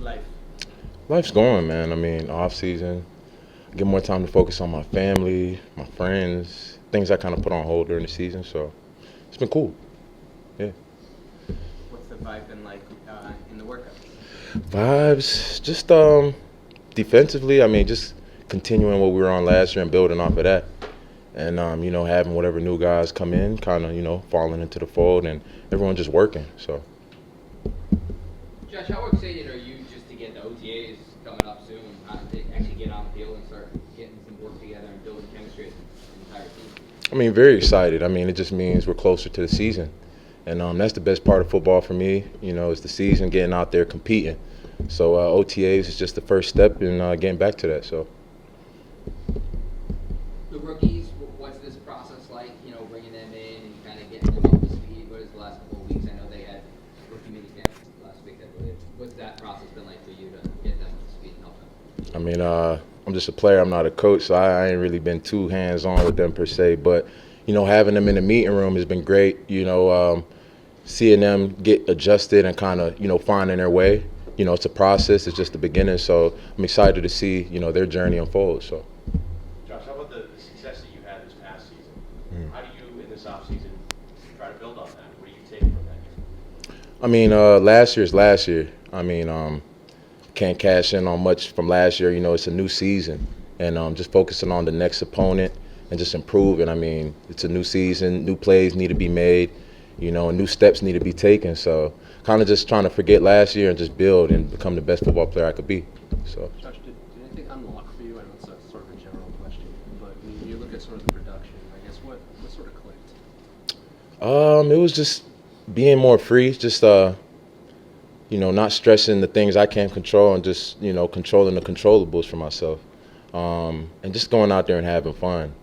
life? Life's going, man. I mean, off season, I get more time to focus on my family, my friends, things I kind of put on hold during the season. So it's been cool. Yeah. What's the vibe been like in the workouts? Vibes, just defensively. I mean, just continuing what we were on last year and building off of that, and having whatever new guys come in, kind of falling into the fold, and everyone just working. So. Josh, how excited are you just to get the OTAs coming up soon, to actually get on the field and start getting some work together and building chemistry with the entire team? I mean, very excited. I mean, it just means we're closer to the season. And that's the best part of football for me, is the season, getting out there competing. So OTAs is just the first step in getting back to that. So. The rookies, what's this process like, bringing them in and kind of getting them up to speed? What is the last couple of weeks? I know they had rookie mini camp last week, I believe. What's that process been like for you to get them up to speed and help them? I mean, I'm just a player. I'm not a coach, so I ain't really been too hands-on with them per se. But, having them in the meeting room has been great. Seeing them get adjusted and kind of, finding their way. It's a process. It's just the beginning. So I'm excited to see, their journey unfold. So. Josh, how about the success that you had this past season? How do you, in this offseason, try to build on that? What do you take from that? I mean, last year's last year. I mean, can't cash in on much from last year. It's a new season, and just focusing on the next opponent and just improving. I mean, it's a new season, new plays need to be made, and new steps need to be taken. So kind of just trying to forget last year and just build and become the best football player I could be. So. Josh, did anything unlock for you? I know it's a sort of a general question, but when you look at sort of the production, I guess what sort of clicked? It was just being more free, just not stressing the things I can't control and just, controlling the controllables for myself. And just going out there and having fun.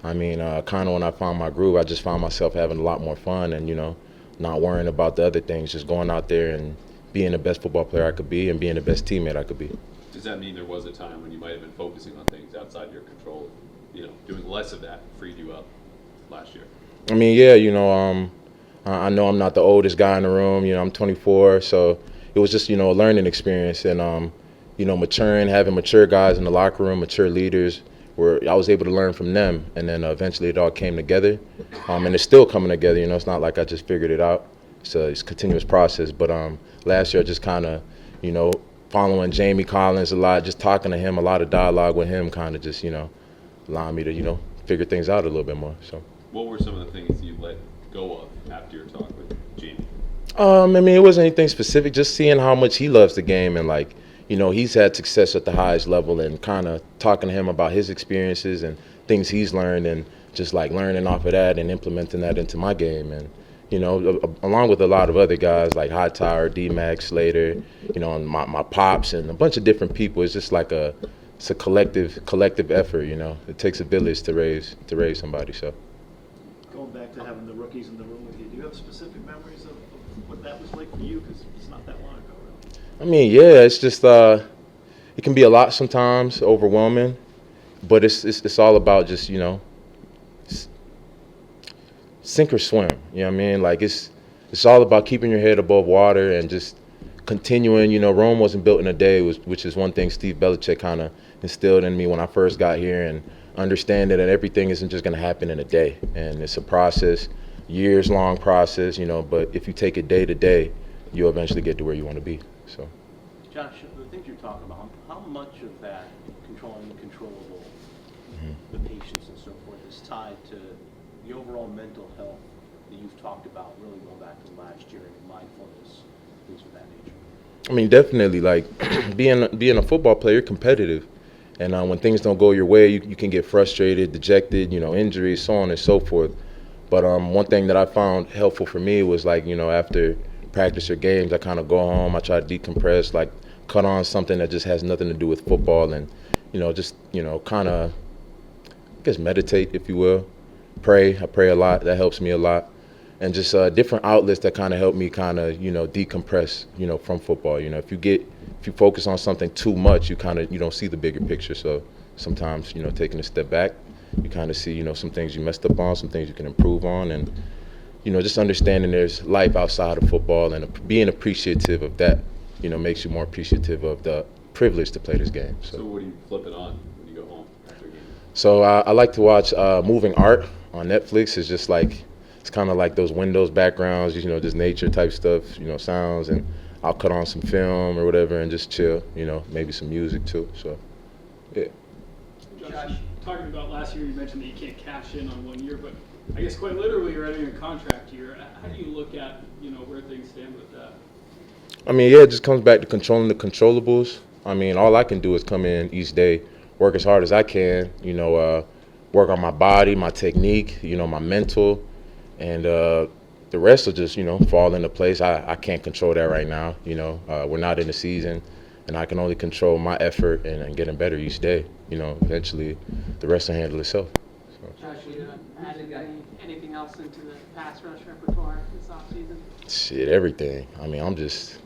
I mean, kind of when I found my groove, I just found myself having a lot more fun and, not worrying about the other things, just going out there and being the best football player I could be and being the best teammate I could be. Does that mean there was a time when you might have been focusing on things outside your control, doing less of that freed you up last year? I mean, yeah, I know I'm not the oldest guy in the room. I'm 24, so it was just, a learning experience and, maturing, having mature guys in the locker room, mature leaders, where I was able to learn from them, and then eventually it all came together, and it's still coming together. It's not like I just figured it out. It's a continuous process. But last year, I just kind of, following Jamie Collins a lot, just talking to him, a lot of dialogue with him, kind of just, allowing me to, figure things out a little bit more. So. What were some of the things you let go of after your talk with Jamie? I mean, it wasn't anything specific. Just seeing how much he loves the game and he's had success at the highest level, and kind of talking to him about his experiences and things he's learned, and just learning off of that and implementing that into my game. And, along with a lot of other guys like Hightower, D-Max, Slater, and my pops and a bunch of different people. It's just it's a collective effort, It takes a village to raise somebody, so. Going back to having the rookies in the room with you, do you have specific memories of what that was like for you? Because it's not that long ago, really. I mean, yeah, it's just it can be a lot sometimes, overwhelming, but it's all about just sink or swim. You know what I mean? It's all about keeping your head above water and just continuing. Rome wasn't built in a day, which is one thing Steve Belichick kind of instilled in me when I first got here, and understanding that everything isn't just going to happen in a day, and it's a process, years-long process. But if you take it day to day, you'll eventually get to where you want to be. So. Josh, the things you're talking about, how much of that controlling the controllable, the patience and so forth, is tied to the overall mental health that you've talked about, really going back to last year, and mindfulness, things of that nature? I mean, definitely, being a football player, competitive. And when things don't go your way, you can get frustrated, dejected, injuries, so on and so forth. But one thing that I found helpful for me was after practice or games, I kind of go home, I try to decompress, cut on something that just has nothing to do with football, and just kind of, I guess, meditate, if you will. I pray a lot. That helps me a lot. And just different outlets that kind of help me kind of decompress from football. If you focus on something too much, you don't see the bigger picture. So sometimes taking a step back, you kind of see some things you messed up on, some things you can improve on, and just understanding there's life outside of football and being appreciative of that. makes you more appreciative of the privilege to play this game. So what do you flip it on when you go home after a game? So I like to watch moving art on Netflix. It's just like, it's kind of like those Windows backgrounds, just nature type stuff, sounds, and I'll cut on some film or whatever and just chill, maybe some music too. So, yeah. Josh, talking about last year, you mentioned that you can't cash in on 1 year, but I guess quite literally you're entering a contract year. How do you look at, where things stand with that? I mean, yeah, it just comes back to controlling the controllables. I mean, all I can do is come in each day, work as hard as I can, work on my body, my technique, my mental, and the rest will just, fall into place. I can't control that right now. We're not in the season, and I can only control my effort and getting better each day. Eventually the rest will handle itself. So. Josh, you added anything else into the pass rush repertoire this offseason? Shit, everything. I mean, I'm just,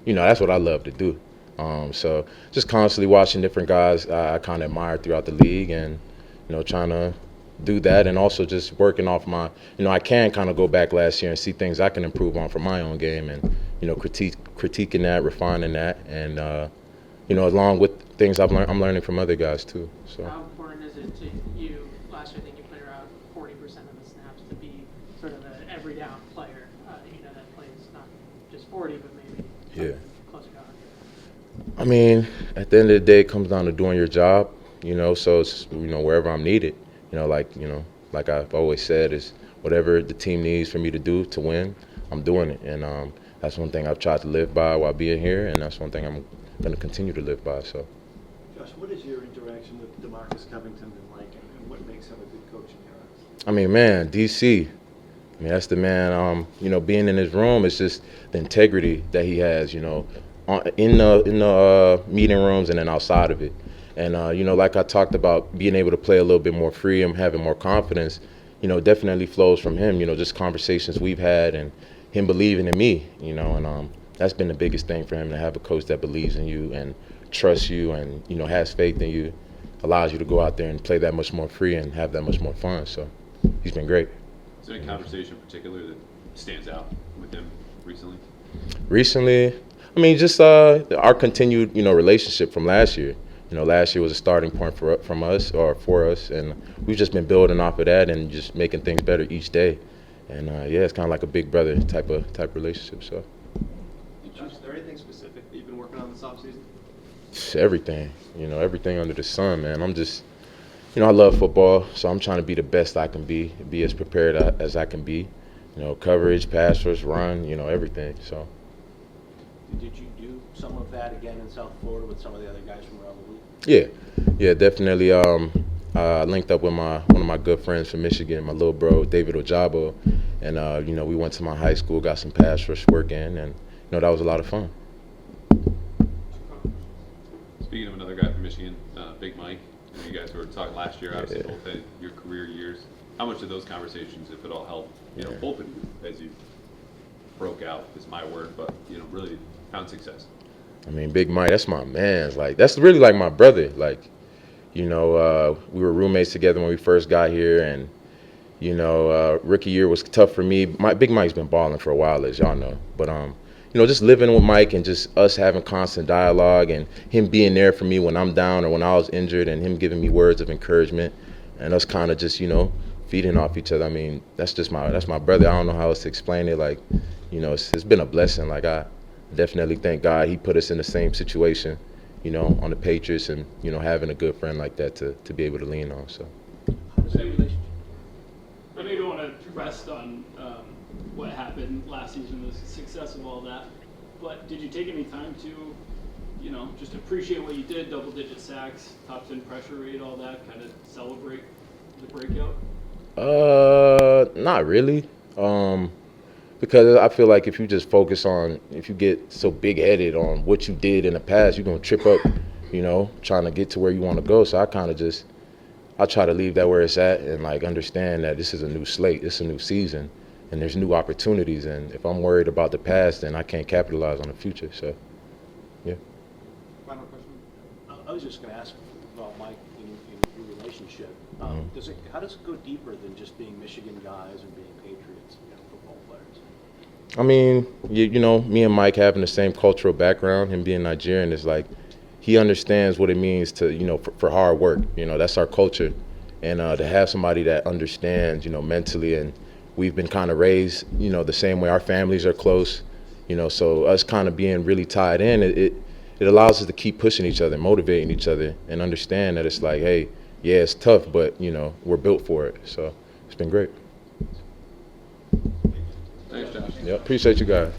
that's what I love to do. So just constantly watching different guys I kind of admire throughout the league and, trying to do that, and also just working off my, I can kind of go back last year and see things I can improve on for my own game and, critiquing that, refining that, and, along with things I'm learning from other guys too. So. How important is it to you, last year I think you played around 40% of the snaps, to be sort of an every down player, that plays not just 40 but maybe closer to 100? I mean, at the end of the day, it comes down to doing your job, so it's, wherever I'm needed, like I've always said, is whatever the team needs for me to do to win, I'm doing it. And that's one thing I've tried to live by while being here, and that's one thing I'm going to continue to live by. So, Josh, what is your interaction with Demarcus Covington been like, and what makes him a good coach in your eyes? I mean, man, DC. I mean, that's the man. Being in his room, it's just the integrity that he has. In the meeting rooms and then outside of it. And like I talked about, being able to play a little bit more free and having more confidence, definitely flows from him. Just conversations we've had and him believing in me. And that's been the biggest thing for him, to have a coach that believes in you and trusts you and has faith in you, allows you to go out there and play that much more free and have that much more fun. So he's been great. Is there any conversation in particular that stands out with him recently? Recently, I mean, just our continued relationship from last year. Last year was a starting point for us, and we've just been building off of that and just making things better each day. And it's kind of like a big brother type relationship. So. Josh, is there anything specific that you've been working on this offseason? Everything, everything under the sun, man. I'm just, I love football, so I'm trying to be the best I can be as prepared as I can be. Coverage, pass rush, run, everything. So. Did you do some of that again in South Florida with some of the other guys from around the league? Yeah, definitely. I linked up with one of my good friends from Michigan, my little bro, David Ojabo, and we went to my high school, got some pass rush work in, and that was a lot of fun. Speaking of another guy from Michigan, Big Mike, you guys were talking last year, obviously both had your career years. How much of those conversations, if at all, helped both of you as you broke out, is my word, but really found success? I mean, Big Mike, that's my man. That's really like my brother. We were roommates together when we first got here, and rookie year was tough for me. Big Mike's been balling for a while, as y'all know. But just living with Mike and just us having constant dialogue and him being there for me when I'm down or when I was injured, and him giving me words of encouragement, and us kind of just feeding off each other. I mean, that's my brother. I don't know how else to explain it. It's been a blessing. I definitely thank God he put us in the same situation, on the Patriots, and having a good friend like that to be able to lean on. So. How does that relationship? I know you don't want to rest on what happened last season, the success of all that, but did you take any time to, just appreciate what you did, double-digit sacks, top 10 pressure rate, all that, kind of celebrate the breakout? Not really. Because I feel like if you just focus on, if you get so big-headed on what you did in the past, you're going to trip up, trying to get to where you want to go. So I try to leave that where it's at and understand that this is a new slate, this is a new season, and there's new opportunities. And if I'm worried about the past, then I can't capitalize on the future. So, yeah. Final question? I was just going to ask about Mike in your relationship. How does it go deeper than just being Michigan guys and being Patriots football players? I mean, you know, me and Mike having the same cultural background, him being Nigerian, is like he understands what it means to, you know, for hard work. You know, that's our culture. And to have somebody that understands, you know, mentally, and we've been kind of raised, you know, the same way. Our families are close, you know, so us kind of being really tied in, it allows us to keep pushing each other, motivating each other, and understand that it's like, hey, yeah, it's tough, but, you know, we're built for it. So it's been great. Thanks, Josh. Yeah, appreciate you guys.